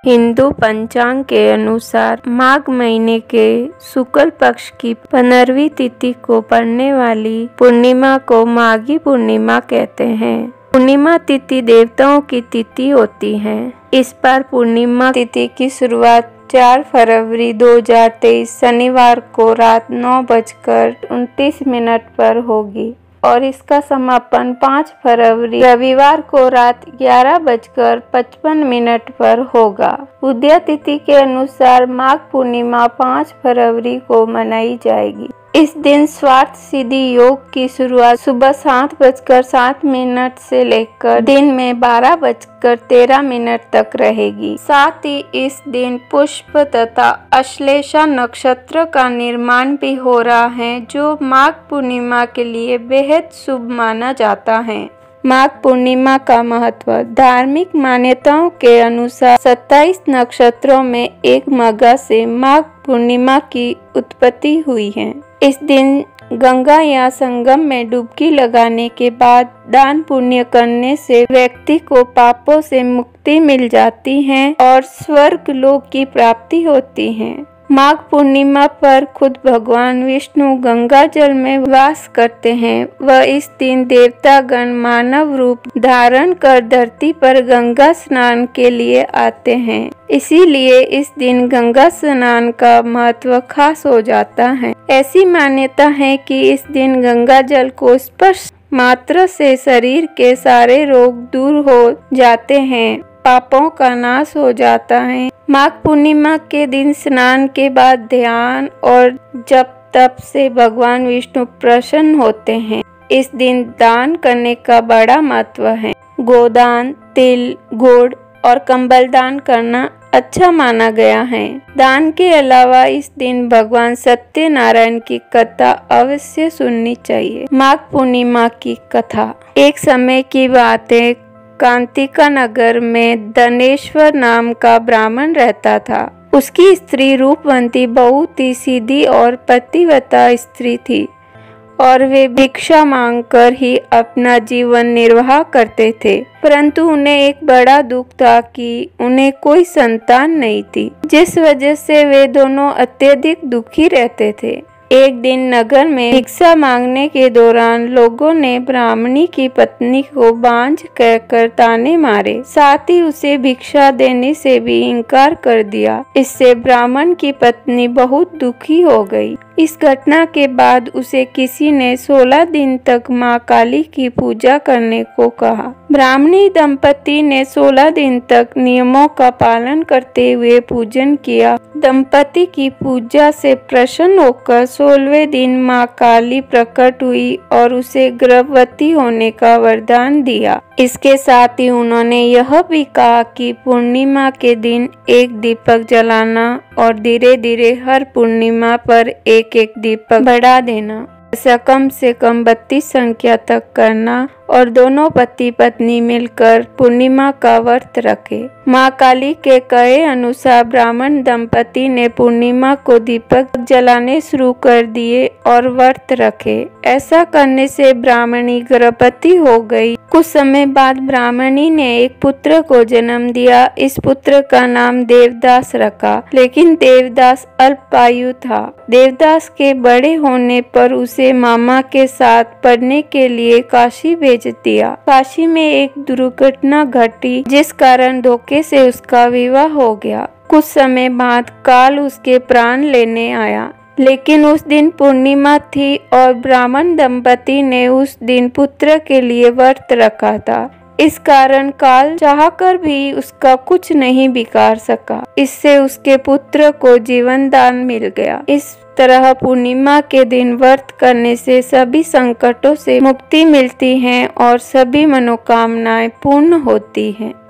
हिंदू पंचांग के अनुसार माघ महीने के शुक्ल पक्ष की 15वीं तिथि को पड़ने वाली पूर्णिमा को माघी पूर्णिमा कहते हैं। पूर्णिमा तिथि देवताओं की तिथि होती है। इस बार पूर्णिमा तिथि की शुरुआत 4 फरवरी 2023 शनिवार को रात 9:29 पर होगी और इसका समापन 5 फरवरी रविवार को रात 11:55 पर होगा। उदय तिथि के अनुसार माघ पूर्णिमा 5 फरवरी को मनाई जाएगी। इस दिन स्वार्थ सिद्धि योग की शुरुआत सुबह 7:07 से लेकर दिन में 12:13 तक रहेगी। साथ ही इस दिन पुष्प तथा अश्लेषा नक्षत्र का निर्माण भी हो रहा है, जो माघ पूर्णिमा के लिए बेहद शुभ माना जाता है। माघ पूर्णिमा का महत्व। धार्मिक मान्यताओं के अनुसार 27 नक्षत्रों में एक मघा से माघ पूर्णिमा की उत्पत्ति हुई है। इस दिन गंगा या संगम में डुबकी लगाने के बाद दान पुण्य करने से व्यक्ति को पापों से मुक्ति मिल जाती है और स्वर्ग लोक की प्राप्ति होती है। माघ पूर्णिमा पर खुद भगवान विष्णु गंगा जल में वास करते हैं। वह इस दिन देवतागण मानव रूप धारण कर धरती पर गंगा स्नान के लिए आते हैं। इसीलिए इस दिन गंगा स्नान का महत्व खास हो जाता है। ऐसी मान्यता है कि इस दिन गंगा जल को स्पर्श मात्र से शरीर के सारे रोग दूर हो जाते हैं, पापों का नाश हो जाता है। माघ पूर्णिमा के दिन स्नान के बाद ध्यान और जप तप से भगवान विष्णु प्रसन्न होते हैं। इस दिन दान करने का बड़ा महत्व है। गोदान, तिल, गुड़ और कंबल दान करना अच्छा माना गया है। दान के अलावा इस दिन भगवान सत्यनारायण की कथा अवश्य सुननी चाहिए। माघ पूर्णिमा की कथा। एक समय की बात है, कांतिका नगर में धनेश्वर नाम का ब्राह्मण रहता था। उसकी स्त्री रूपवंती, बहुत ही सीधी और पतिव्रता स्त्री थी और वे भिक्षा मांगकर ही अपना जीवन निर्वाह करते थे। परंतु उन्हें एक बड़ा दुख था कि उन्हें कोई संतान नहीं थी, जिस वजह से वे दोनों अत्यधिक दुखी रहते थे। एक दिन नगर में भिक्षा मांगने के दौरान लोगों ने ब्राह्मणी की पत्नी को बांझ कहकर ताने मारे, साथ ही उसे भिक्षा देने से भी इनकार कर दिया। इससे ब्राह्मण की पत्नी बहुत दुखी हो गई। इस घटना के बाद उसे किसी ने 16 दिन तक मां काली की पूजा करने को कहा। ब्राह्मणी दंपति ने 16 दिन तक नियमों का पालन करते हुए पूजन किया। दंपति की पूजा से प्रसन्न होकर 16वें दिन मां काली प्रकट हुई और उसे गर्भवती होने का वरदान दिया। इसके साथ ही उन्होंने यह भी कहा कि पूर्णिमा के दिन एक दीपक जलाना और धीरे धीरे हर पूर्णिमा पर एक एक दीपक बढ़ा देना। ऐसा कम से कम 32 संख्या तक करना और दोनों पति पत्नी मिलकर पूर्णिमा का व्रत रखे। मां काली के कहे अनुसार ब्राह्मण दंपति ने पूर्णिमा को दीपक जलाने शुरू कर दिए और व्रत रखे। ऐसा करने से ब्राह्मणी गर्भवती हो गई। कुछ समय बाद ब्राह्मणी ने एक पुत्र को जन्म दिया। इस पुत्र का नाम देवदास रखा, लेकिन देवदास अल्पायु था। देवदास के बड़े होने पर उसे मामा के साथ पढ़ने के लिए काशी भेज दिया। काशी में एक दुर्घटना घटी, जिस कारण धोखे से उसका विवाह हो गया। कुछ समय बाद काल उसके प्राण लेने आया, लेकिन उस दिन पूर्णिमा थी और ब्राह्मण दंपति ने उस दिन पुत्र के लिए व्रत रखा था। इस कारण काल चाहकर भी उसका कुछ नहीं बिगाड़ सका। इससे उसके पुत्र को जीवन दान मिल गया। इस तरह पूर्णिमा के दिन व्रत करने से सभी संकटों से मुक्ति मिलती है और सभी मनोकामनाएं पूर्ण होती हैं।